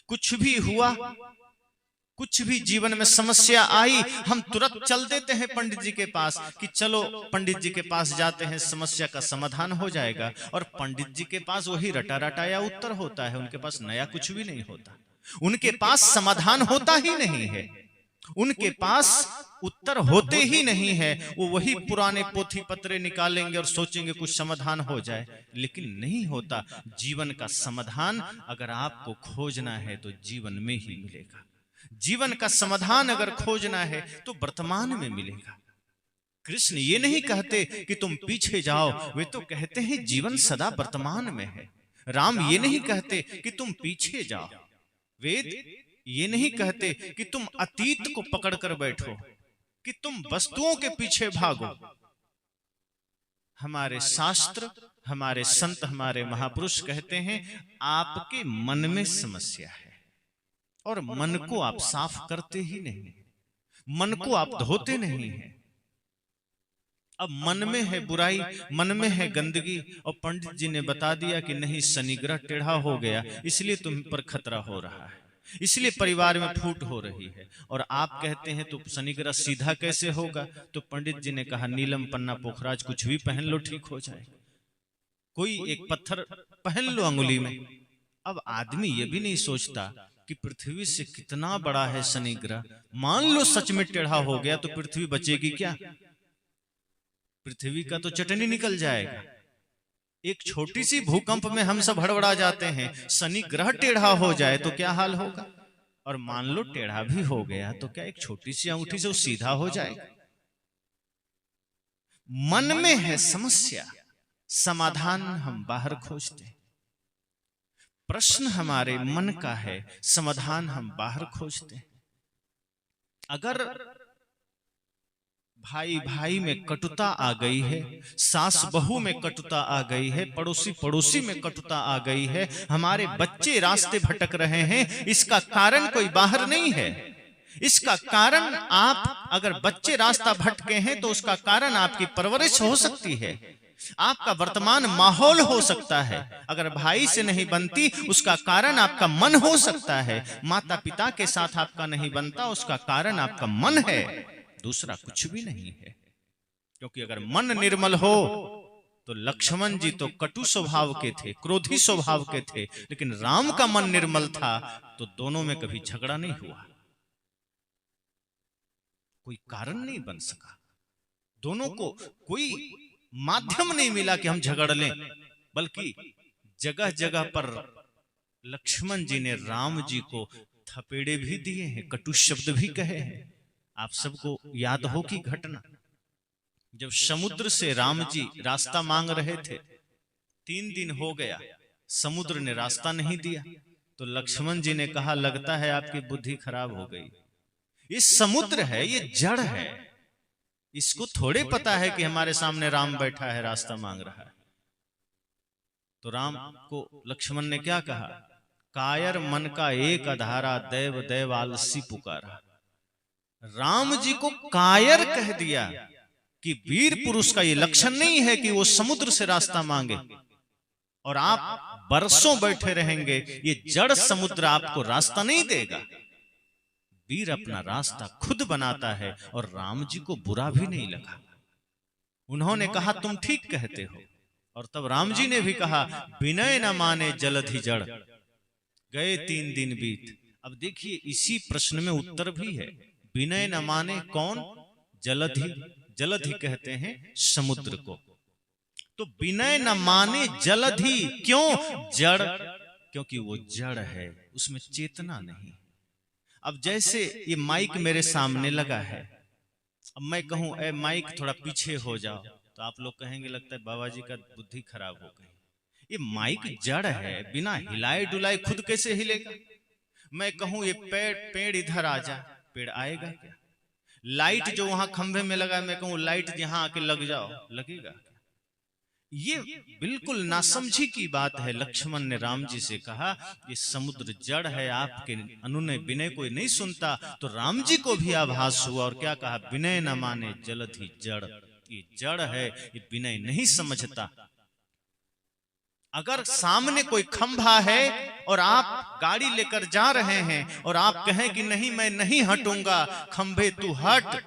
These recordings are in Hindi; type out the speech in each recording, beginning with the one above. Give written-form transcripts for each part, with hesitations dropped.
कुछ भी हुआ, कुछ भी जीवन में समस्या आई, हम तुरंत चल देते हैं पंडित जी के पास कि चलो पंडित जी के पास जाते हैं, समस्या का समाधान हो जाएगा। और पंडित जी के पास वही रटा रटाया उत्तर होता है, उनके पास नया कुछ भी नहीं होता, उनके पास समाधान होता ही नहीं है, उनके पास उत्तर होते ही नहीं है। वो वही पुराने पोथी पत्रे निकालेंगे और सोचेंगे कुछ समाधान हो जाए, लेकिन नहीं होता। जीवन का समाधान अगर आपको खोजना है तो जीवन में ही मिलेगा। जीवन का समाधान अगर खोजना है तो वर्तमान में मिलेगा। कृष्ण ये नहीं कहते कि तुम पीछे जाओ, वे तो कहते हैं जीवन सदा वर्तमान में है। राम ये नहीं कहते कि तुम पीछे जाओ, वेद ये नहीं कहते कि तुम अतीत को पकड़कर बैठो, कि तुम वस्तुओं के पीछे भागो। हमारे शास्त्र, हमारे संत, हमारे महापुरुष कहते हैं आपके मन में समस्या है और मन को आप साफ करते ही नहीं, मन को आप धोते नहीं हैं। अब मन में है बुराई, मन में है गंदगी, और पंडित जी ने बता दिया कि नहीं, शनि ग्रह टेढ़ा हो गया, इसलिए तुम पर खतरा हो रहा है, इसलिए परिवार में फूट हो रही है। और आप कहते हैं तो शनि ग्रह सीधा कैसे होगा? तो पंडित जी ने कहा नीलम पन्ना पोखराज कुछ भी पहन लो ठीक हो जाए, कोई एक पत्थर पहन लो अंगुली में। अब आदमी ये भी नहीं सोचता कि पृथ्वी से कितना बड़ा है शनि ग्रह, मान लो सच में टेढ़ा हो गया तो पृथ्वी बचेगी क्या? पृथ्वी का तो चटनी निकल जाएगा। एक छोटी सी भूकंप में हम सब हड़बड़ा जाते हैं, शनि ग्रह टेढ़ा हो जाए तो क्या हाल होगा? और मान लो टेढ़ा भी हो गया तो क्या एक छोटी सी अंगूठी से वो सीधा हो जाएगा? मन में है समस्या, समाधान हम बाहर खोजते हैं। प्रश्न हमारे मन का है, समाधान हम बाहर खोजते हैं। अगर भाई भाई में कटुता आ गई है, सास बहू में कटुता आ गई है, पड़ोसी पड़ोसी में कटुता आ गई है, हमारे बच्चे रास्ते भटक रहे हैं, इसका कारण कोई बाहर नहीं है। इसका कारण, आप अगर बच्चे रास्ता भटके हैं तो उसका कारण आपकी परवरिश हो सकती है, आपका वर्तमान माहौल हो सकता है। अगर भाई से नहीं बनती उसका कारण आपका मन हो सकता है, माता पिता के साथ आपका नहीं बनता उसका कारण आपका मन है, दूसरा कुछ भी नहीं है। क्योंकि अगर मन निर्मल हो तो लक्ष्मण जी तो कटु स्वभाव के थे, क्रोधी स्वभाव के थे, लेकिन राम का मन निर्मल था तो दोनों में कभी झगड़ा नहीं हुआ, कोई कारण नहीं बन सका, दोनों को कोई माध्यम नहीं मिला कि हम झगड़ लें, बल्कि जगह जगह पर लक्ष्मण जी ने राम जी को थपेड़े भी दिए हैं, कटु शब्द भी कहे हैं। आप सबको याद हो कि घटना, जब समुद्र से राम जी रास्ता मांग रहे थे, 3 दिन हो गया, समुद्र ने रास्ता नहीं दिया, तो लक्ष्मण जी ने कहा लगता है आपकी बुद्धि खराब हो गई, ये समुद्र है, ये जड़ है, इसको थोड़े पता है कि हमारे सामने राम बैठा है रास्ता मांग रहा है। तो राम को लक्ष्मण ने क्या कहा? कायर मन का एक अधारा, दैव दैव आलसी पुकारा। राम जी को कायर कह दिया कि वीर पुरुष का ये लक्षण नहीं है कि वो समुद्र से रास्ता मांगे और आप बरसों बैठे रहेंगे, ये जड़ समुद्र आपको रास्ता नहीं देगा। वीर अपना रास्ता खुद बनाता है, और राम जी को बुरा भी नहीं लगा, उन्होंने कहा तुम ठीक कहते हो। और तब राम जी ने भी कहा विनय न माने जलधि जड़, गए 3 दिन बीत। अब देखिए इसी प्रश्न में उत्तर भी है, विनय न माने कौन? जलधि, जलधि कहते हैं समुद्र को, तो विनय न माने जलधि क्यों? जड़, क्योंकि वो जड़ है, उसमें चेतना नहीं। अब जैसे ये माइक मेरे सामने लगा है, अब मैं कहूं ए माइक थोड़ा पीछे हो जाओ, तो आप लोग कहेंगे लगता है बाबा जी का बुद्धि खराब हो गई। ये माइक जड़ है, बिना हिलाए डुलाए खुद कैसे हिलेगा? मैं कहूं ये पेड़ इधर आ जा, पेड़ आएगा क्या? लाइट जो वहां खंभे में लगा, मैं कहूं लाइट यहां आके लग जाओ, लगेगा? ये बिल्कुल नासमझी की बात है। लक्ष्मण ने राम जी से कहा ये समुद्र जड़ है, आपके अनुनय विनय कोई नहीं सुनता। तो राम जी को भी आभास हुआ और क्या कहा? विनय न माने जलधि जड़, ये जड़ है, ये विनय नहीं समझता। अगर सामने कोई खंभा है और आप गाड़ी लेकर जा रहे हैं और आप कहें कि नहीं मैं नहीं हटूंगा, खंभे तू हट,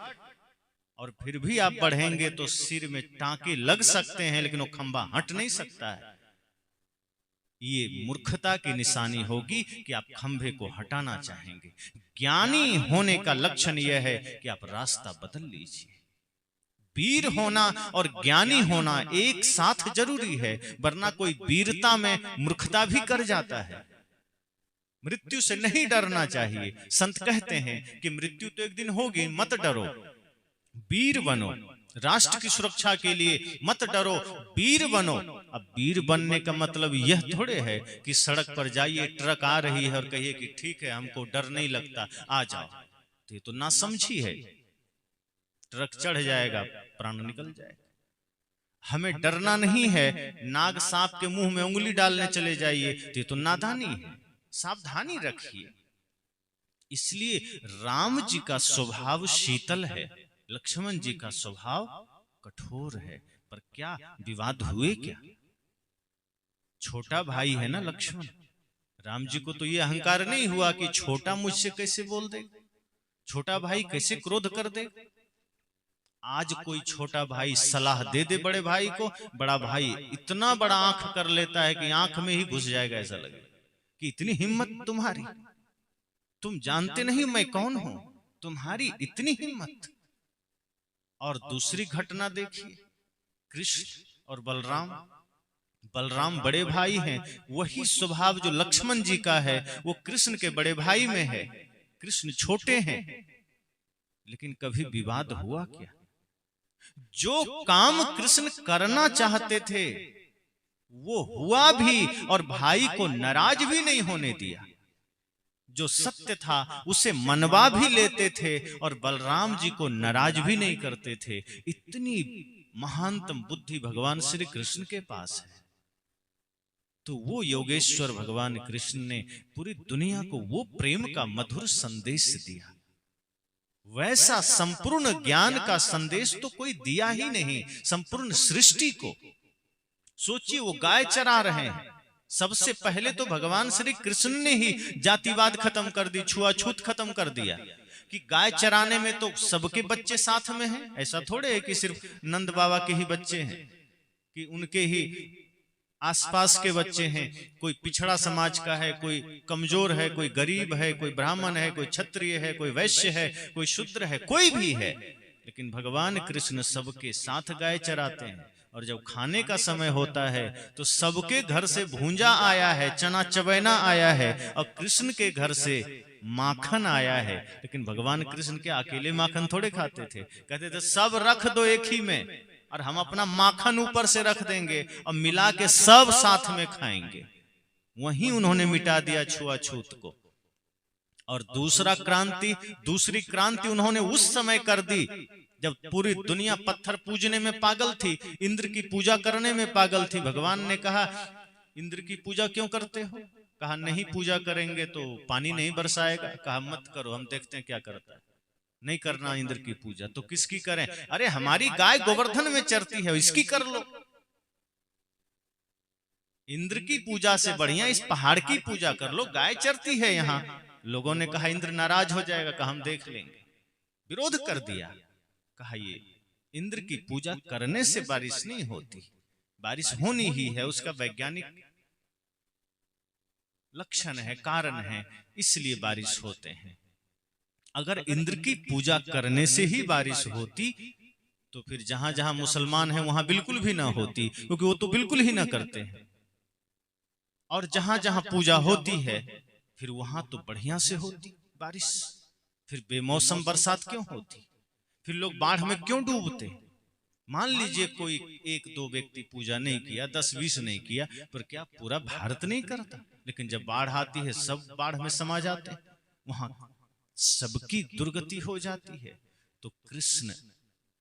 और फिर भी आप बढ़ेंगे तो सिर में टांके लग सकते हैं, लेकिन वो खंभा हट नहीं सकता है। ये मूर्खता की निशानी होगी कि आप खंभे को हटाना चाहेंगे। ज्ञानी होने का लक्षण यह है कि आप रास्ता बदल लीजिए। वीर होना और ज्ञानी होना एक साथ जरूरी है, वरना कोई वीरता में मूर्खता भी कर जाता है। मृत्यु से नहीं डरना चाहिए। संत कहते हैं कि मृत्यु तो एक दिन होगी, मत डरो, वीर बनो। राष्ट्र की सुरक्षा के लिए मत डरो, वीर बनो। अब वीर बनने का मतलब यह थोड़े है कि सड़क पर जाइए, ट्रक आ रही है और कहिए कि ठीक है हमको डर नहीं लगता, आ जाओ। तो ये तो नासमझी है। ट्रक चढ़ जाएगा, प्राण निकल जाएगा। हमें डरना नहीं है, नाग सांप के मुंह में उंगली डालने चले जाइए, तो ये तो नादानी है। सावधानी रखिए। इसलिए राम जी का स्वभाव शीतल है, लक्ष्मण जी का स्वभाव कठोर है। पर क्या विवाद हुए? क्या छोटा भाई है ना लक्ष्मण, राम जी को तो ये अहंकार नहीं हुआ कि छोटा मुझसे कैसे बोल दे, छोटा भाई कैसे क्रोध कर दे। आज कोई छोटा भाई सलाह दे दे बड़े भाई को, बड़ा भाई इतना बड़ा आंख कर लेता है कि आंख में ही घुस जाएगा। ऐसा लगे कि इतनी हिम्मत तुम्हारी, तुम जानते नहीं मैं कौन हूं, तुम्हारी इतनी हिम्मत। और दूसरी घटना देखिए, कृष्ण और बलराम। बलराम बड़े भाई हैं, वही स्वभाव जो लक्ष्मण जी का है वो कृष्ण के बड़े भाई में है। कृष्ण छोटे हैं, लेकिन कभी विवाद हुआ क्या? जो काम कृष्ण करना चाहते थे वो हुआ भी, और भाई को नाराज भी नहीं होने दिया। जो सत्य था उसे मनवा भी लेते थे और बलराम जी को नाराज भी नहीं करते थे। इतनी महानतम बुद्धि भगवान श्री कृष्ण के पास है। तो वो योगेश्वर भगवान कृष्ण ने पूरी दुनिया को वो प्रेम का मधुर संदेश दिया। वैसा संपूर्ण ज्ञान का संदेश तो कोई दिया ही नहीं संपूर्ण सृष्टि को। सोचिए, वो गाय चरा रहे हैं, सबसे पहले तो भगवान श्री कृष्ण ने ही जातिवाद खत्म कर दी, छुआछूत खत्म कर दिया कि गाय चराने में तो सबके बच्चे साथ में हैं। ऐसा थोड़े है कि सिर्फ नंद बाबा के ही बच्चे हैं, कि उनके ही आसपास के बच्चे हैं। कोई पिछड़ा समाज का है, कोई कमजोर है, कोई गरीब है, कोई ब्राह्मण है, कोई क्षत्रिय है, कोई वैश्य है, कोई शूद्र है, कोई भी है, लेकिन भगवान कृष्ण सबके साथ गाय चराते हैं। और जब खाने का समय होता है तो सबके घर से भूंजा आया है, चना चबैना आया है, और कृष्ण के घर से माखन आया है। लेकिन भगवान कृष्ण के अकेले माखन थोड़े खाते थे, कहते थे सब रख दो एक ही में और हम अपना माखन ऊपर से रख देंगे और मिला के सब साथ में खाएंगे। वहीं उन्होंने मिटा दिया छुआछूत को। और दूसरी क्रांति उन्होंने उस समय कर दी जब पूरी दुनिया पत्थर पूजने में पागल थी, इंद्र की पूजा करने में पागल थी। भगवान ने कहा इंद्र की पूजा क्यों करते हो? कहा नहीं पूजा करेंगे तो पानी नहीं बरसाएगा। कहा मत करो, हम देखते हैं क्या करता है। नहीं करना इंद्र की पूजा तो किसकी करें? अरे हमारी गाय गोवर्धन में चरती है, इसकी कर लो। इंद्र की पूजा से बढ़िया इस पहाड़ की पूजा कर लो, गाय चरती है यहाँ। लोगों ने कहा इंद्र नाराज हो जाएगा, कहा हम देख लेंगे। विरोध कर दिया। कहा ये इंद्र की पूजा करने से बारिश नहीं होती, बारिश होनी ही है, उसका वैज्ञानिक लक्षण है, कारण है, इसलिए बारिश होते हैं। अगर इंद्र की पूजा करने से ही बारिश होती तो फिर जहां जहां मुसलमान हैं वहां बिल्कुल भी ना होती, क्योंकि वो तो बिल्कुल ही ना करते हैं। और जहां जहां पूजा होती है फिर वहां तो बढ़िया से होती बारिश। फिर बेमौसम बरसात क्यों होती? फिर लोग बाढ़ में क्यों डूबते? मान लीजिए कोई एक दो व्यक्ति पूजा नहीं किया, 10-20 नहीं किया, पर क्या पूरा भारत नहीं करता? लेकिन जब बाढ़ आती है सब बाढ़ में समा जाते हैं, वहां सबकी दुर्गति हो जाती है। तो कृष्ण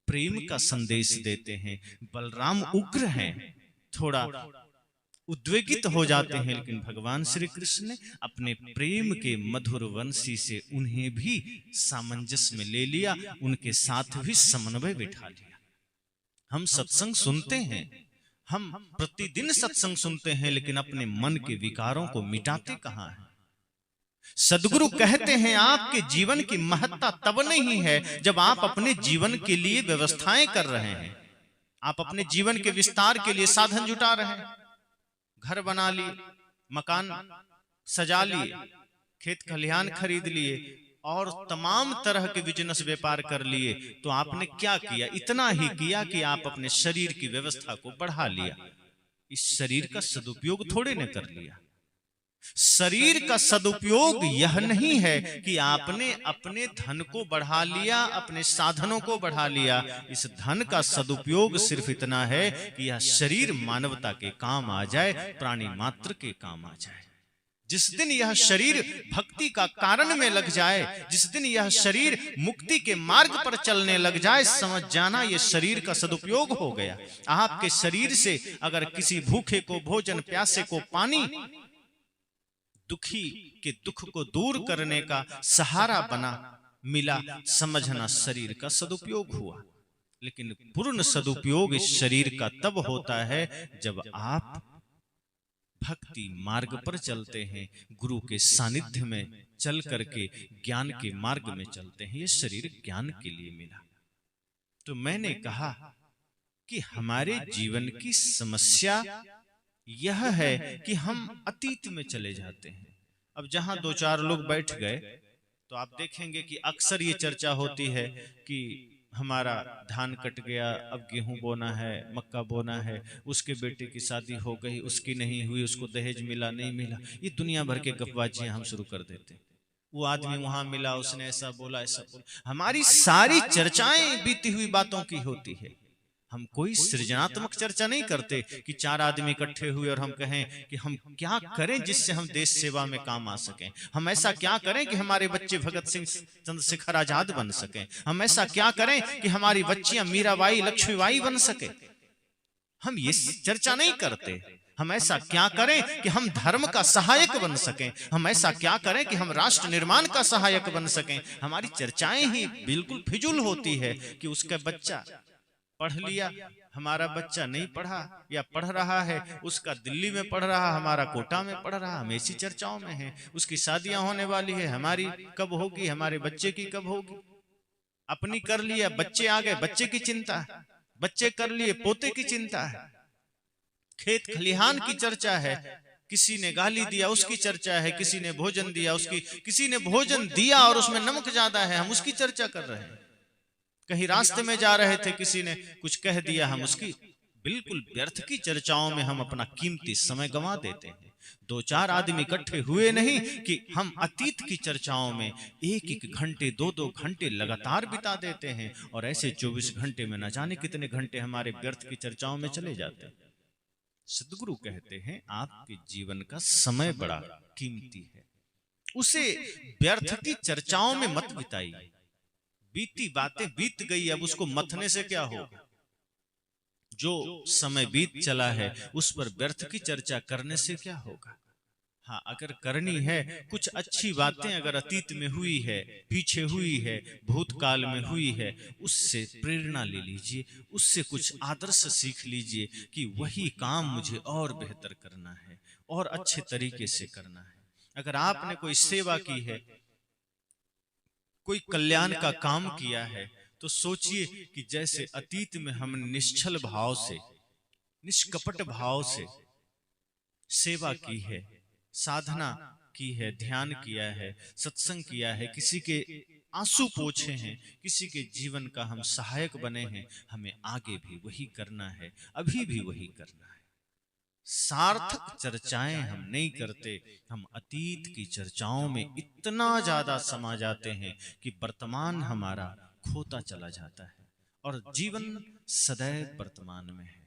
प्रेम का संदेश देते हैं। बलराम उग्र हैं, थोड़ा उद्वेगित हो जाते हैं, लेकिन भगवान श्री कृष्ण ने अपने प्रेम के मधुर वंशी से उन्हें भी सामंजस्य में ले लिया, उनके साथ भी समन्वय बिठा लिया। हम सत्संग सुनते हैं, हम प्रतिदिन सत्संग सुनते हैं लेकिन अपने मन के विकारों को मिटाते कहां हैं। सदगुरु कहते हैं आपके जीवन की महत्ता तब नहीं है जब आप अपने जीवन के लिए व्यवस्थाएं कर रहे हैं, आप अपने जीवन के विस्तार के लिए साधन जुटा रहे हैं, घर बना लिए, मकान सजा लिए, खेत खलिहान खरीद लिए और तमाम तरह के बिजनेस व्यापार कर लिए, तो आपने क्या किया? इतना ही किया कि आप अपने शरीर की व्यवस्था को बढ़ा लिया। इस शरीर का सदुपयोग थोड़े न कर लिया। शरीर का सदुपयोग यह नहीं है कि आपने अपने धन को बढ़ा लिया, अपने साधनों को बढ़ा लिया। इस धन का सदुपयोग सिर्फ इतना है कि यह शरीर मानवता के काम आ जाए, प्राणी मात्र के काम आ जाए। जिस दिन यह शरीर भक्ति का कारण में लग जाए, जिस दिन यह शरीर मुक्ति के मार्ग पर चलने लग जाए, समझ जाना यह शरीर का सदुपयोग हो गया। आपके शरीर से अगर किसी भूखे को भोजन, प्यासे को पानी, दुखी के दुख को दूर करने का सहारा बना मिला, समझना शरीर का सदुपयोग हुआ। लेकिन पूर्ण सदुपयोग इस शरीर का तब होता है जब आप भक्ति मार्ग पर चलते हैं, गुरु के सानिध्य में चल करके ज्ञान के मार्ग में चलते हैं। ये शरीर ज्ञान के लिए मिला। तो मैंने कहा कि हमारे जीवन की समस्या यह है कि हम अतीत में चले जाते हैं। अब जहां दो चार लोग बैठ गए तो आप देखेंगे कि अक्सर ये चर्चा होती है कि हमारा धान कट गया, अब गेहूं बोना है, मक्का बोना है, उसके बेटे की शादी हो गई, उसकी नहीं हुई, उसको दहेज मिला नहीं मिला, ये दुनिया भर के गपबाजियां हम शुरू कर देते। वो आदमी वहां मिला, उसने ऐसा बोला ऐसा बोला। हमारी सारी चर्चाएं बीती हुई बातों की होती है। हम कोई सृजनात्मक चर्चा नहीं करते कि चार आदमी इकट्ठे हुए और हम कहें कि हम क्या करें जिससे हम देश सेवा में काम आ सकें, हम ऐसा क्या करें कि हमारे बच्चे भगत सिंह, चंद्रशेखर आजाद बन सकें, हम ऐसा क्या करें कि हमारी बच्चियां मीराबाई, लक्ष्मीबाई बन सके। हम ये चर्चा नहीं करते। हम ऐसा क्या करें कि हम धर्म का सहायक बन सकें, हम ऐसा क्या करें कि हम राष्ट्र निर्माण का सहायक बन सकें। हमारी चर्चाएं ही बिल्कुल फिजूल होती है कि उसका बच्चा पढ़ लिया, हमारा बच्चा नहीं पढ़ा या पढ़ रहा है, उसका दिल्ली में पढ़ रहा, हमारा कोटा में पढ़ रहा, हम ऐसी चर्चाओं में हैं। उसकी शादियां होने वाली है, हमारी कब होगी, हमारे बच्चे की कब होगी। अपनी कर लिया, बच्चे आ गए, बच्चे की चिंता है, बच्चे कर लिए, पोते की चिंता है। खेत खलिहान की चर्चा है, किसी ने गाली दिया उसकी चर्चा है, किसी ने भोजन दिया उसकी, किसी ने भोजन दिया और उसमें नमक ज्यादा है, हम उसकी चर्चा कर रहे हैं। कहीं रास्ते में जा रहे थे, किसी ने कुछ कह दिया, हम उसकी बिल्कुल व्यर्थ की चर्चाओं में हम अपना कीमती समय गंवा देते हैं। दो चार आदमी इकट्ठे हुए नहीं कि हम अतीत की चर्चाओं में एक एक घंटे, दो दो घंटे लगातार बिता देते हैं, और ऐसे 24 घंटे में न जाने कितने घंटे हमारे व्यर्थ की चर्चाओं में चले जाते हैं। सदगुरु कहते हैं आपके जीवन का समय बड़ा कीमती है, उसे व्यर्थ की चर्चाओं में मत बिताइए। बीती बातें बीत गई, अब उसको मथने से क्या होगा। जो समय बीत चला है उस पर व्यर्थ की चर्चा करने से क्या होगा। हाँ, अगर करनी है कुछ अच्छी बातें अगर अतीत में हुई है, पीछे हुई है, भूतकाल में हुई है, उससे प्रेरणा ले लीजिए, उससे कुछ आदर्श सीख लीजिए कि वही काम मुझे और बेहतर करना है और अच्छे तरीके से करना है। अगर आपने कोई सेवा की है, कोई कल्याण का काम किया है, तो सोचिए कि जैसे अतीत में हम निश्चल भाव से, निष्कपट भाव से सेवा की है, साधना की है, ध्यान किया है, सत्संग किया है, किसी के आंसू पोंछे हैं, किसी के जीवन का हम सहायक बने हैं, हमें आगे भी वही करना है, अभी भी वही करना है। सार्थक चर्चाएं हम नहीं करते, हम अतीत की चर्चाओं में इतना ज्यादा समा जाते हैं कि वर्तमान हमारा खोता चला जाता है और जीवन सदैव वर्तमान में है।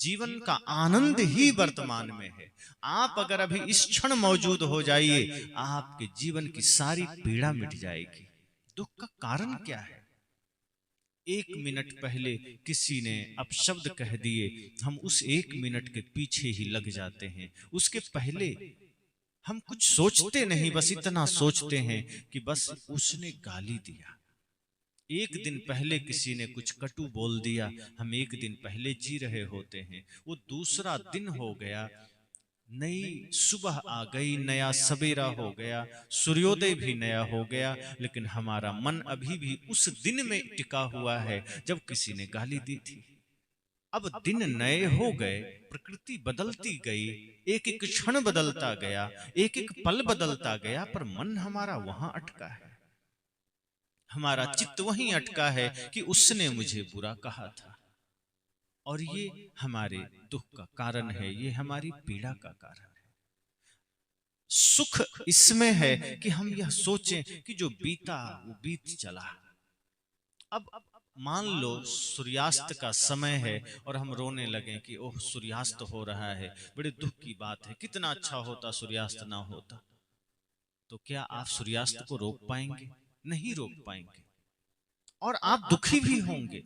जीवन का आनंद ही वर्तमान में है। आप अगर अभी इस क्षण मौजूद हो जाइए, आपके जीवन की सारी पीड़ा मिट जाएगी। दुख का कारण क्या है? 1 मिनट पहले किसी ने अपशब्द कह दिए, हम उस 1 मिनट के पीछे ही लग जाते हैं। उसके पहले हम कुछ सोचते नहीं, बस इतना सोचते हैं कि बस उसने गाली दिया, एक दिन पहले किसी ने कुछ कटु बोल दिया, हम एक दिन पहले जी रहे होते हैं, वो दूसरा दिन हो गया, नई सुबह आ गई, नया सवेरा हो गया, सूर्योदय भी नया हो गया, लेकिन हमारा मन अभी भी उस दिन में टिका हुआ है जब किसी ने गाली दी थी। अब दिन नए हो गए, प्रकृति बदलती गई, एक एक क्षण बदलता गया, एक एक पल बदलता गया, पर मन हमारा वहां अटका है, हमारा चित्त वहीं अटका है कि उसने मुझे बुरा कहा था। और ये हमारे दुख का कारण है, ये हमारी पीड़ा का कारण है। सुख इसमें है कि हम यह सोचें कि जो बीता वो बीत चला। अब मान लो सूर्यास्त का समय है और हम रोने लगे कि ओह सूर्यास्त हो रहा है, बड़े दुख की बात है, कितना अच्छा होता सूर्यास्त ना होता। तो क्या आप सूर्यास्त को रोक पाएंगे? नहीं रोक पाएंगे, और आप दुखी भी होंगे।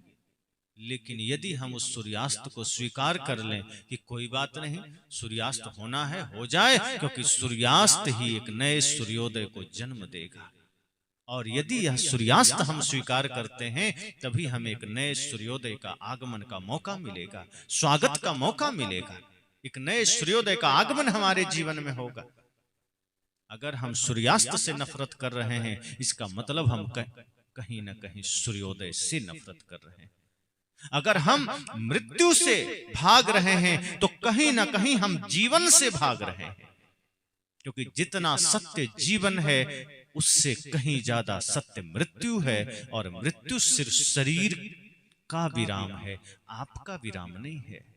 लेकिन यदि हम उस सूर्यास्त को स्वीकार कर लें कि कोई बात नहीं, सूर्यास्त होना है हो जाए, क्योंकि सूर्यास्त ही एक नए सूर्योदय को जन्म देगा। और यदि यह सूर्यास्त हम स्वीकार करते हैं, तभी हमें एक नए सूर्योदय का आगमन का मौका मिलेगा, स्वागत का मौका मिलेगा, एक नए सूर्योदय का आगमन हमारे जीवन में होगा। अगर हम सूर्यास्त से नफरत कर रहे हैं, इसका मतलब हम कहीं ना कहीं सूर्योदय से नफरत कर रहे हैं। अगर हम मृत्यु से भाग रहे हैं, तो कहीं ना कहीं हम जीवन से भाग रहे हैं, क्योंकि जितना सत्य जीवन है उससे कहीं ज्यादा सत्य मृत्यु है, और मृत्यु सिर्फ शरीर का विराम है, आपका विराम नहीं है।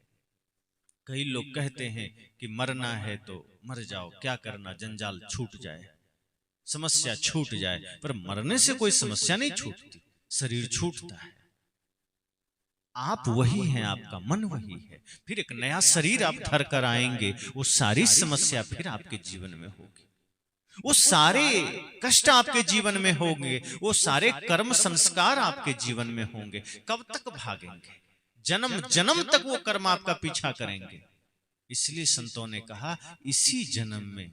कई लोग कहते हैं कि मरना है तो मर जाओ, क्या करना, जंजाल छूट जाए, समस्या छूट जाए, पर मरने से कोई समस्या नहीं छूटती, शरीर छूटता है। आप वही हैं, आपका मन वही है, फिर एक नया शरीर आप धर कर आएंगे, वो सारी समस्या फिर आपके जीवन में होगी, वो सारे कष्ट आपके जीवन में होंगे, वो सारे कर्म संस्कार आपके जीवन में होंगे। कब तक भागेंगे? जन्म जन्म तक वो कर्म आपका पीछा करेंगे। इसलिए संतों ने कहा, इसी जन्म में,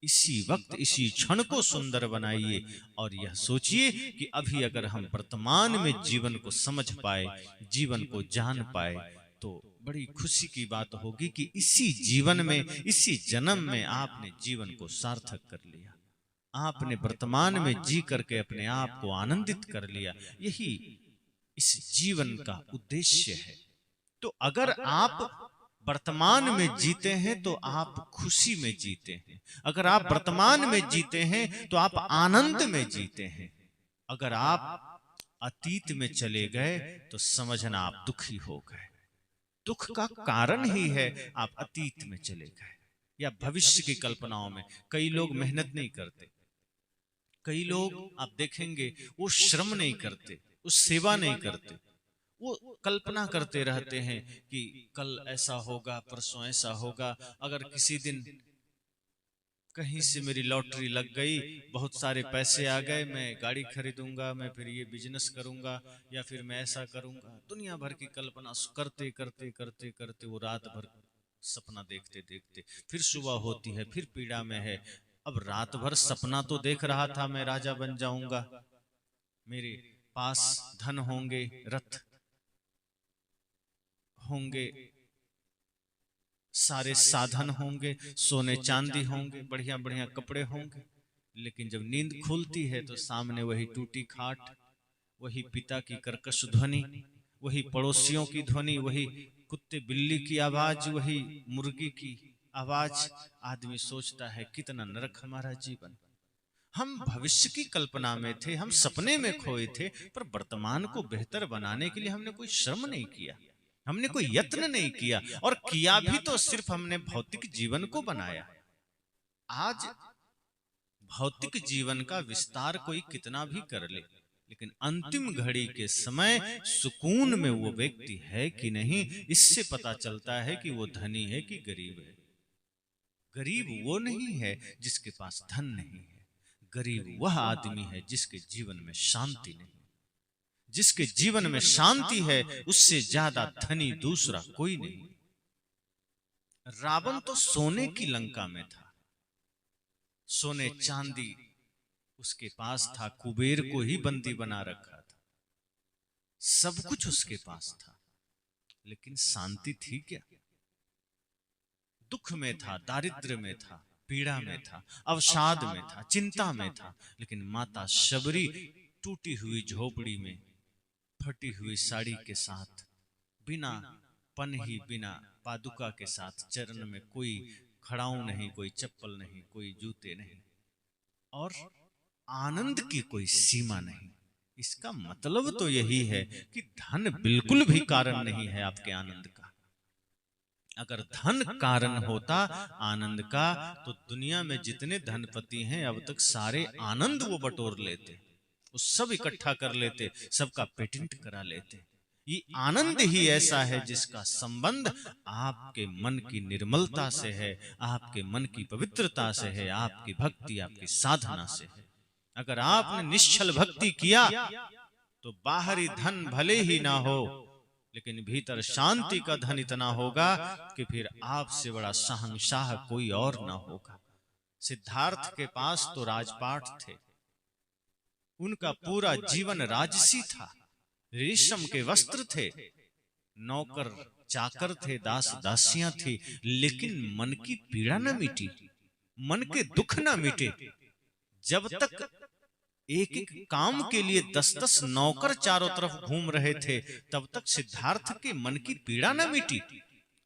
इसी वक्त, इसी क्षण को सुंदर बनाइए, और यह सोचिए कि अभी अगर हम वर्तमान में जीवन को समझ पाए, जीवन को जान पाए, तो बड़ी खुशी की बात होगी कि इसी जीवन में, इसी जन्म में आपने जीवन को सार्थक कर लिया, आपने वर्तमान में जी करके अपने आप को आनंदित कर लिया। यही इस जीवन का उद्देश्य है। तो अगर आप वर्तमान में जीते हैं तो आप खुशी में जीते हैं, अगर आप वर्तमान में जीते हैं तो आप आनंद में जीते हैं। अगर आप अतीत में चले गए तो समझना आप दुखी हो गए। दुख का कारण ही है आप अतीत में चले गए, या भविष्य की कल्पनाओं में। कई लोग मेहनत नहीं करते, कई लोग आप देखेंगे वो श्रम नहीं करते, वो सेवा नहीं करते, वो कल्पना करते रहते हैं कि कल ऐसा होगा, परसों ऐसा होगा, अगर किसी दिन कहीं से मेरी लॉटरी लग गई, बहुत सारे पैसे आ गए, मैं गाड़ी खरीदूंगा, मैं फिर ये बिजनेस करूंगा, या फिर मैं ऐसा करूंगा। दुनिया भर की कल्पना करते करते करते करते वो रात भर सपना देखते देखते फिर सुबह होती है, फिर पीड़ा में है। अब रात भर सपना तो देख रहा था मैं राजा बन जाऊंगा, मेरे पास धन होंगे, रथ होंगे, सारे साधन होंगे, सोने चांदी होंगे, बढ़िया बढ़िया कपड़े होंगे। लेकिन जब नींद खुलती है तो सामने वही टूटी खाट, वही पिता की कर्कश ध्वनि, वही पड़ोसियों की ध्वनि, वही कुत्ते बिल्ली की आवाज, वही मुर्गी की आवाज। आदमी सोचता है कितना नरक हमारा जीवन। हम भविष्य की कल्पना में थे, हम सपने में खोए थे, पर वर्तमान को बेहतर बनाने के लिए हमने कोई श्रम नहीं किया, हमने कोई यत्न नहीं किया, और किया भी तो सिर्फ हमने भौतिक जीवन को बनाया। आज भौतिक जीवन का विस्तार कोई कितना भी कर ले, लेकिन अंतिम घड़ी के समय सुकून में वो व्यक्ति है कि नहीं, इससे पता चलता है कि वो धनी है कि गरीब है। गरीब वो नहीं है जिसके पास धन नहीं है, गरीब वह आदमी है जिसके जीवन में शांति नहीं। जिसके जीवन में शांति है उससे ज्यादा धनी दूसरा कोई नहीं। रावण तो सोने की लंका में था, सोने चांदी उसके पास था, कुबेर को ही बंदी बना रखा था। सब कुछ उसके पास था, लेकिन शांति थी क्या? दुख में था, दारिद्र्य में था, पीड़ा में था, अवसाद में था, चिंता में था। लेकिन माता शबरी टूटी हुई झोपड़ी में फटी हुई साड़ी के साथ, बिना पन्ही, बिना पादुका के साथ, चरण में कोई खड़ाऊ नहीं, कोई चप्पल नहीं, कोई जूते नहीं, और आनंद की कोई सीमा नहीं। इसका मतलब तो यही है कि धन बिल्कुल भी कारण नहीं है आपके आनंद का। अगर धन कारण होता आनंद का, तो दुनिया में जितने धनपति हैं अब तक सारे आनंद वो बटोर लेते, वो सब इकट्ठा कर लेते, सबका पेटेंट करा लेते। ये आनंद ही ऐसा है जिसका संबंध आपके मन की निर्मलता से है, आपके मन की पवित्रता से है, आपकी भक्ति, आपकी साधना से है। अगर आपने निश्चल भक्ति किया तो बाहरी धन भले ही ना हो, लेकिन भीतर शांति का धन इतना होगा कि फिर आपसे बड़ा शहंशाह कोई और ना होगा। सिद्धार्थ के पास तो राजपाट थे, उनका पूरा जीवन राजसी था, रेशम के वस्त्र थे, नौकर चाकर थे, दास दासियां थी, लेकिन मन की पीड़ा न मिटी, मन के दुख न मिटे। जब तक एक एक काम के लिए 10-10 नौकर चारों तरफ घूम रहे थे, तब तक सिद्धार्थ के मन की पीड़ा न मिटी।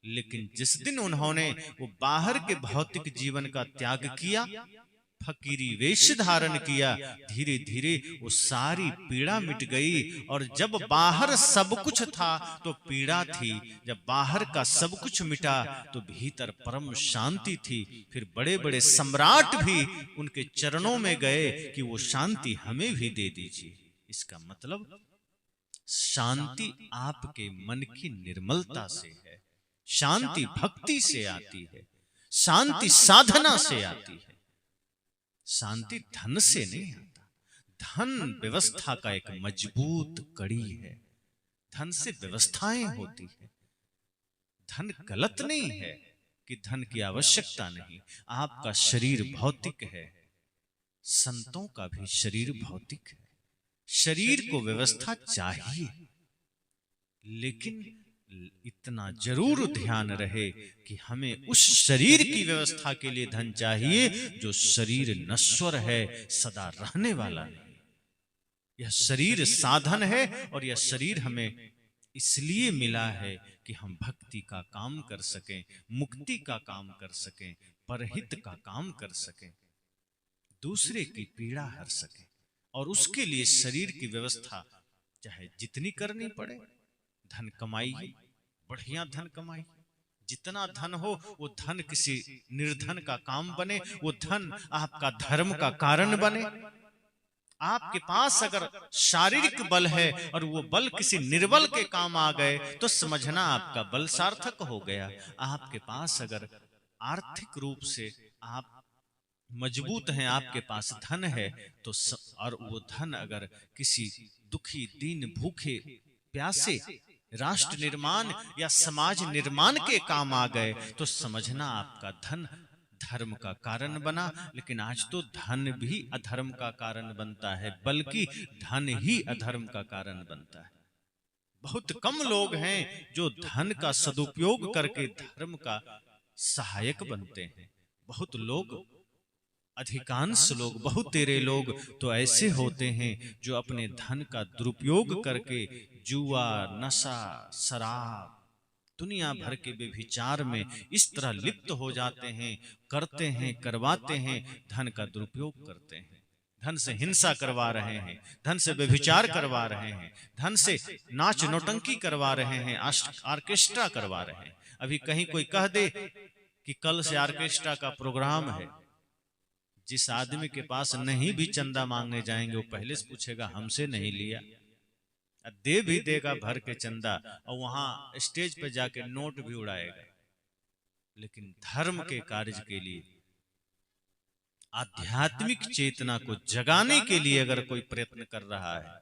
लेकिन जिस दिन उन्होंने वो बाहर के भौतिक जीवन का त्याग किया, फकीरी वेश धारण किया, धीरे धीरे वो सारी पीड़ा मिट गई। और जब बाहर सब कुछ था तो पीड़ा थी, जब बाहर का सब कुछ मिटा तो भीतर परम शांति थी। फिर बड़े बड़े सम्राट भी उनके चरणों में गए कि वो शांति हमें भी दे दीजिए। इसका मतलब शांति आपके मन की निर्मलता से है, शांति भक्ति से आती है, शांति साधना से आती है, शांति धन से नहीं आता। धन व्यवस्था का एक मजबूत कड़ी है, धन से व्यवस्थाएं होती है। धन गलत नहीं है कि धन की आवश्यकता नहीं। आपका शरीर भौतिक है, संतों का भी शरीर भौतिक है, शरीर को व्यवस्था चाहिए, लेकिन इतना जरूर ध्यान रहे कि हमें उस शरीर की व्यवस्था के लिए धन चाहिए जो शरीर नश्वर है, सदा रहने वाला नहीं। यह शरीर साधन है और यह शरीर हमें इसलिए मिला है कि हम भक्ति का काम कर सकें, मुक्ति का काम कर सकें, परहित का काम कर सकें, दूसरे की पीड़ा हर सकें। और उसके लिए शरीर की व्यवस्था चाहे जितनी करनी पड़े, धन कमाइए, बढ़िया धन कमाइए, जितना धन हो वो धन किसी निर्धन का काम बने, वो धन आपका धर्म का कारण बने। आपके पास अगर शारीरिक बल है और वो बल किसी निर्बल के काम आ गए तो समझना आपका बल सार्थक हो गया। आपके पास अगर आर्थिक रूप से आप मजबूत हैं, आपके पास धन है तो और वो धन अगर किसी दुखी, दीन, भूखे, प्यासे राष्ट्र निर्माण या समाज निर्माण के काम आ गए तो समझना आपका धन धर्म का कारण बना। लेकिन आज तो धन भी अधर्म का कारण बनता है, बल्कि धन ही अधर्म का कारण बनता है। बहुत कम लोग हैं जो धन का सदुपयोग करके धर्म का सहायक बनते हैं। बहुत लोग, अधिकांश लोग, बहुत तेरे लोग तो ऐसे होते हैं जो अपने धन का दुरुपयोग करके जुआ, नशा, शराब, दुनिया भर के व्यभिचार में इस तरह लिप्त हो जाते हैं, करते हैं, करवाते हैं, धन का दुरुपयोग करते हैं, धन से हिंसा करवा रहे हैं, धन से व्यभिचार करवा रहे हैं, धन से नाच नौटंकी करवा रहे हैं, ऑर्केस्ट्रा करवा रहे हैं। अभी कहीं कोई कह दे कि कल से ऑर्केस्ट्रा का प्रोग्राम है, जिस आदमी के पास नहीं भी चंदा मांगने जाएंगे वो पहले से पूछेगा हमसे नहीं लिया, दे भी देगा भर के चंदा, और वहां स्टेज पे जाके नोट भी उड़ाएगा। लेकिन धर्म के कार्य के लिए, आध्यात्मिक चेतना को जगाने के लिए अगर कोई प्रयत्न कर रहा है,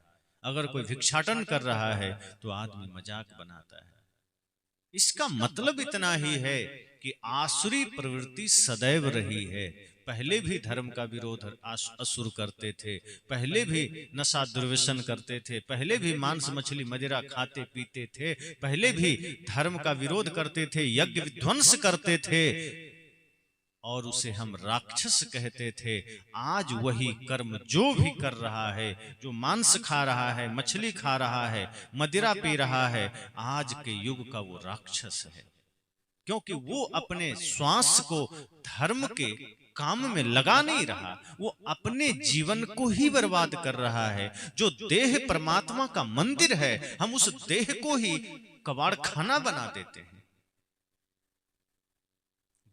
अगर कोई भिक्षाटन कर रहा है तो आदमी मजाक बनाता है। इसका मतलब इतना ही है कि आसुरी प्रवृत्ति सदैव रही है, पहले भी धर्म का विरोध असुर करते थे, पहले भी नशा दुर्व्यसन करते थे, पहले भी मांस मछली मदिरा खाते पीते थे, पहले भी धर्म का विरोध करते थे, यज्ञ विध्वंस करते थे और उसे हम राक्षस कहते थे। आज वही कर्म जो भी कर रहा है, जो मांस खा रहा है, मछली खा रहा है, मदिरा पी रहा है, आज के युग का वो राक्षस है, क्योंकि वो अपने श्वास को धर्म के काम में लगा नहीं रहा, वो अपने जीवन को ही बर्बाद कर रहा है। जो देह परमात्मा का मंदिर है, हम उस देह को ही कबाड़ खाना बना देते हैं।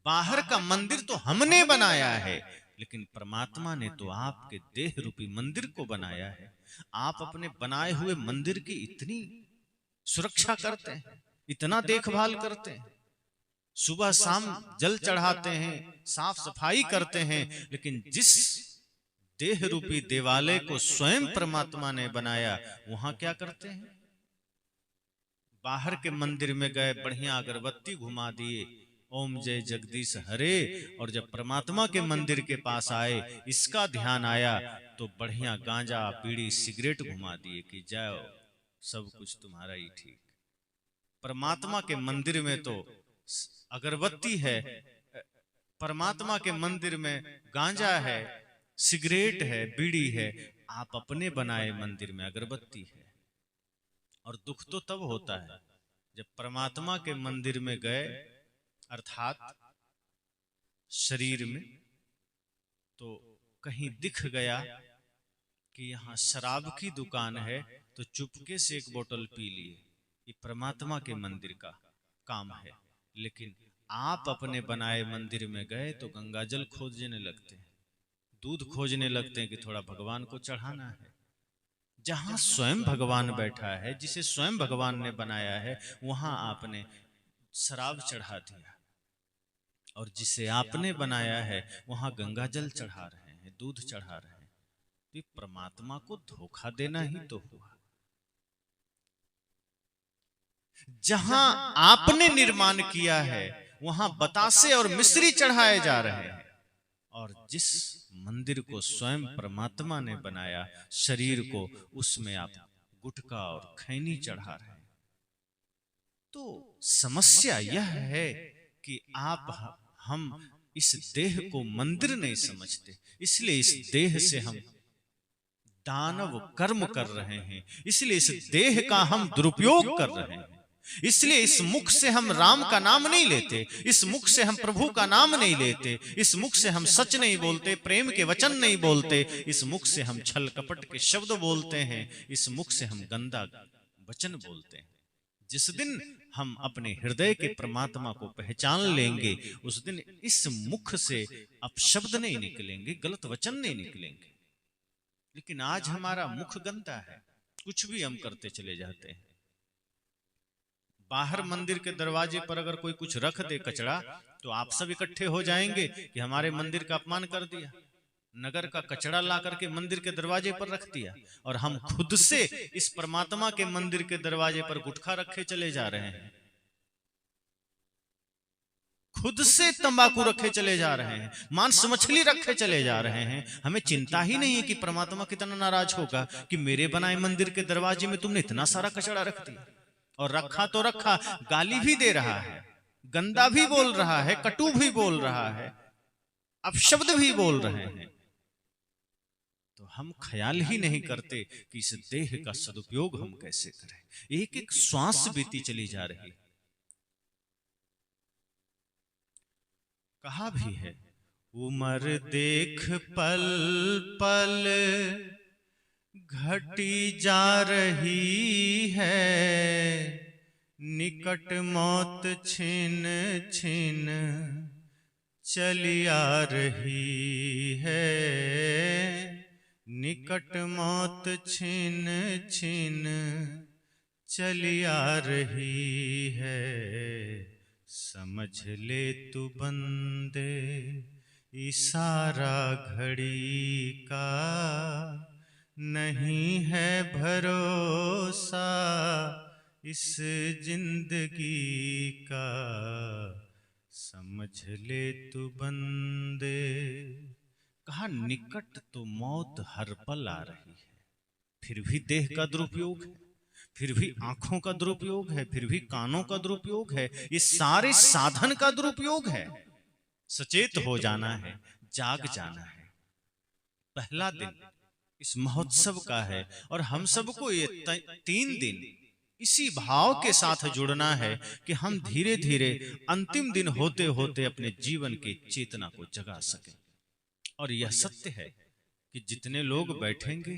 बाहर का मंदिर तो हमने बनाया है, लेकिन परमात्मा ने तो आपके देह रूपी मंदिर को बनाया है। आप अपने बनाए हुए मंदिर की इतनी सुरक्षा करते हैं, इतना देखभाल करते हैं, सुबह शाम जल चढ़ाते हैं, साफ सफाई करते हैं, लेकिन जिस देह रूपी देवालय को स्वयं परमात्मा ने बनाया, वहां क्या करते हैं? बाहर के मंदिर में गए, बढ़िया अगरबत्ती घुमा दिए, ओम जय जगदीश हरे, और जब परमात्मा के मंदिर के पास आए, इसका ध्यान आया, तो बढ़िया गांजा बीड़ी सिगरेट घुमा दिए कि जाओ सब कुछ तुम्हारा ही ठीक। परमात्मा के मंदिर में तो अगरबत्ती है, परमात्मा के मंदिर में गांजा है, सिगरेट है, बीड़ी है, आप अपने बनाए मंदिर में अगरबत्ती है। और दुख तो तब होता है जब परमात्मा के मंदिर में गए, अर्थात शरीर में, तो कहीं दिख गया कि यहाँ शराब की दुकान है, तो चुपके से एक बोतल पी लिए। ये परमात्मा के मंदिर का काम है। लेकिन आप अपने बनाए मंदिर में गए तो गंगा जल खोजने लगते हैं, दूध खोजने लगते हैं कि थोड़ा भगवान को चढ़ाना है। जहां स्वयं भगवान बैठा है, जिसे स्वयं भगवान ने बनाया है, वहां आपने शराब चढ़ा दिया, और जिसे आपने बनाया है वहां गंगा जल चढ़ा रहे हैं, दूध चढ़ा रहे हैं। तो परमात्मा को धोखा देना ही तो हुआ। जहां आपने निर्माण किया है वहां बतासे और मिश्री चढ़ाए जा रहे हैं, और जिस मंदिर को स्वयं परमात्मा ने बनाया, शरीर को, उसमें आप गुटखा और खैनी चढ़ा रहे हैं। तो समस्या यह है कि हम इस देह को मंदिर नहीं समझते, इसलिए इस देह से हम दानव कर्म कर रहे हैं, इसलिए इस देह का हम दुरुपयोग कर रहे हैं। इसलिए इस मुख से हम राम का नाम नहीं लेते, इस मुख से हम प्रभु का नाम नहीं लेते, इस मुख से हम सच नहीं बोलते, प्रेम के वचन नहीं बोलते, इस मुख से हम छल कपट के शब्द बोलते हैं, इस मुख से हम गंदा वचन बोलते हैं। जिस दिन हम अपने हृदय के परमात्मा को पहचान लेंगे, उस दिन इस मुख से अपशब्द नहीं निकलेंगे, गलत वचन नहीं निकलेंगे। लेकिन आज हमारा मुख गंदा है, कुछ भी हम करते चले जाते हैं। बाहर मंदिर के दरवाजे पर अगर कोई कुछ रख दे कचरा, तो आप सब इकट्ठे हो जाएंगे कि हमारे मंदिर का अपमान कर दिया, नगर का कचरा ला करके मंदिर के दरवाजे पर रख दिया। और हम खुद से इस परमात्मा के मंदिर के दरवाजे पर गुटखा रखे चले जा रहे हैं, खुद से तंबाकू रखे चले जा रहे हैं, मांस मछली रखे चले जा रहे हैं। हमें चिंता ही नहीं है कि परमात्मा कितना नाराज होगा कि मेरे बनाए मंदिर के दरवाजे में तुमने इतना सारा कचरा रख दिया। और रखा तो रखा, गाली भी दे रहा है, गंदा भी बोल रहा है, कटु भी बोल रहा है, अपशब्द भी बोल रहे हैं। तो हम ख्याल ही नहीं करते कि इस देह का सदुपयोग हम कैसे करें। एक एक श्वास बीती चली जा रही। कहा भी है, उम्र देख पल पल घटी जा रही है, निकट मौत छिन छिन चली आ रही है, निकट मौत छिन छिन चली आ रही है। समझ ले तू बंदे इशारा घड़ी का, नहीं है भरोसा इस जिंदगी का। समझ ले तू बंदे, कहा निकट तो मौत हर पल आ रही है, फिर भी देह का दुरुपयोग है, फिर भी आंखों का दुरुपयोग है, फिर भी कानों का दुरुपयोग है, ये सारे साधन का दुरुपयोग है। सचेत हो जाना है, जाग जाना है। पहला दिन इस महोत्सव का है और हम सबको ये 3 दिन इसी भाव के साथ जुड़ना है कि हम धीरे धीरे अंतिम दिन होते होते अपने जीवन की चेतना को जगा सकें। और यह सत्य है कि जितने लोग बैठेंगे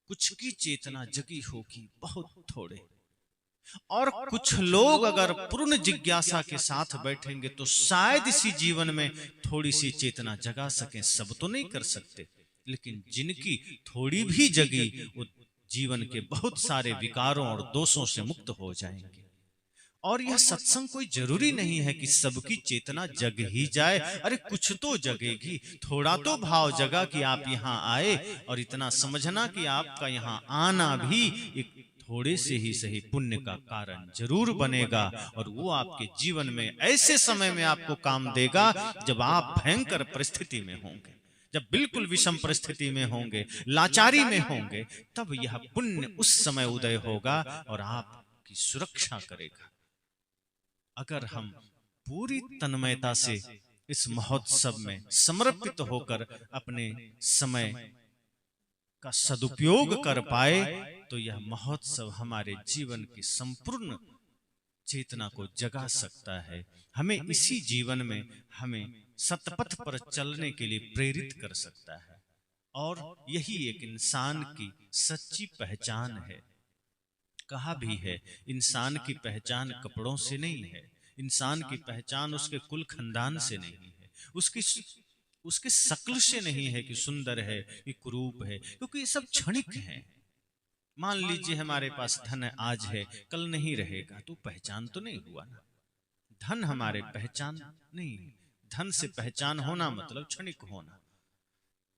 कुछ की चेतना जगी होगी, बहुत थोड़े, और कुछ लोग अगर पूर्ण जिज्ञासा के साथ बैठेंगे तो शायद इसी जीवन में थोड़ी सी चेतना जगा सकें। सब तो नहीं कर सकते, लेकिन जिनकी थोड़ी भी जगी वो जीवन के बहुत सारे विकारों और दोषों से मुक्त हो जाएंगे। और यह सत्संग कोई जरूरी नहीं है कि सबकी चेतना जग ही जाए, अरे कुछ तो जगेगी, थोड़ा तो भाव जगा कि आप यहाँ आए, और इतना समझना कि आपका यहाँ आना भी एक थोड़े से ही सही पुण्य का कारण जरूर बनेगा, और वो आपके जीवन में ऐसे समय में आपको काम देगा जब आप भयंकर परिस्थिति में होंगे, जब बिल्कुल विषम परिस्थिति में होंगे, लाचारी में होंगे, तब यह पुण्य उस समय उदय होगा और आपकी सुरक्षा करेगा। अगर हम पूरी तन्मयता से इस महोत्सव में समर्पित होकर अपने समय का सदुपयोग कर पाए तो यह महोत्सव हमारे जीवन की संपूर्ण चेतना को जगा सकता है। हमें इसी जीवन में हमें सतपथ पर चलने के लिए प्रेरित कर सकता है, और यही एक इंसान की सच्ची पहचान है। कहा भी है, इंसान की पहचान कपड़ों से नहीं है, इंसान की पहचान उसके कुल खानदान से नहीं है, उसके शक्ल से नहीं है कि सुंदर है कि कुरूप है, क्योंकि ये सब क्षणिक है। मान लीजिए हमारे पास धन आज है, कल नहीं रहेगा, तो पहचान तो नहीं हुआ ना। धन हमारे पहचान नहीं, धन से पहचान होना मतलब क्षणिक होना।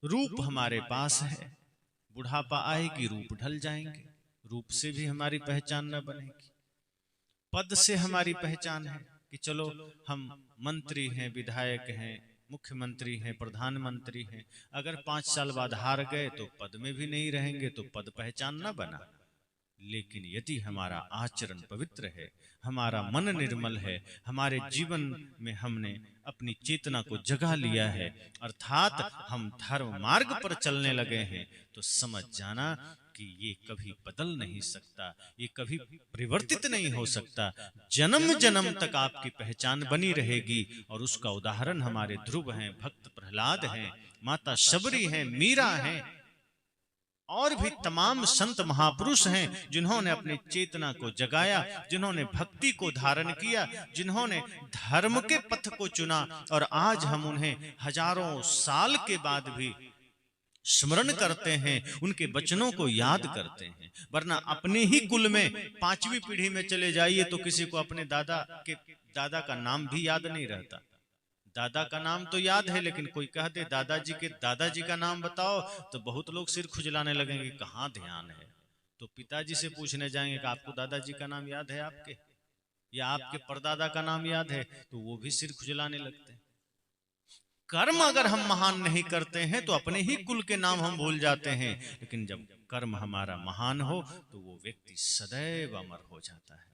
रूप हमारे पास है, बुढ़ापा आएगी रूप ढल जाएंगे, रूप से भी हमारी पहचान न बनेगी। पद से हमारी पहचान है कि चलो हम मंत्री हैं, विधायक हैं, मुख्यमंत्री हैं, प्रधानमंत्री हैं, अगर 5 साल बाद हार गए तो पद में भी नहीं रहेंगे, तो पद पहचान न बना। लेकिन यदि हमारा आचरण पवित्र है, हमारा मन निर्मल है, हमारे जीवन में हमने अपनी चेतना को जगा लिया है, अर्थात हम धर्म मार्ग पर चलने लगे हैं, तो समझ जाना कि ये कभी बदल नहीं सकता, ये कभी परिवर्तित नहीं हो सकता। जन्म जन्म तक आपकी पहचान बनी रहेगी। और उसका उदाहरण हमारे ध्रुव हैं, भक्त प्रहलाद हैं, माता शबरी हैं, मीरा हैं, और भी तमाम संत महापुरुष हैं जिन्होंने अपनी चेतना को जगाया, जिन्होंने भक्ति को धारण किया, जिन्होंने धर्म के पथ को चुना, और आज हम उन्हें हजारों साल के बाद भी स्मरण करते हैं, उनके वचनों को याद करते हैं। वरना अपने ही कुल में 5वीं पीढ़ी में चले जाइए तो किसी को अपने दादा का नाम भी याद नहीं रहता। दादा का नाम तो याद है, लेकिन कोई कह दे दादाजी के दादाजी का नाम बताओ तो बहुत लोग सिर खुजलाने लगेंगे, कहाँ ध्यान है। तो पिताजी से पूछने जाएंगे कि आपको दादाजी का नाम याद है आपके, या आपके परदादा का नाम याद है, तो वो भी सिर खुजलाने लगते हैं। कर्म अगर हम महान नहीं करते हैं तो अपने ही कुल के नाम हम भूल जाते हैं, लेकिन जब कर्म हमारा महान हो तो वो व्यक्ति सदैव अमर हो जाता है।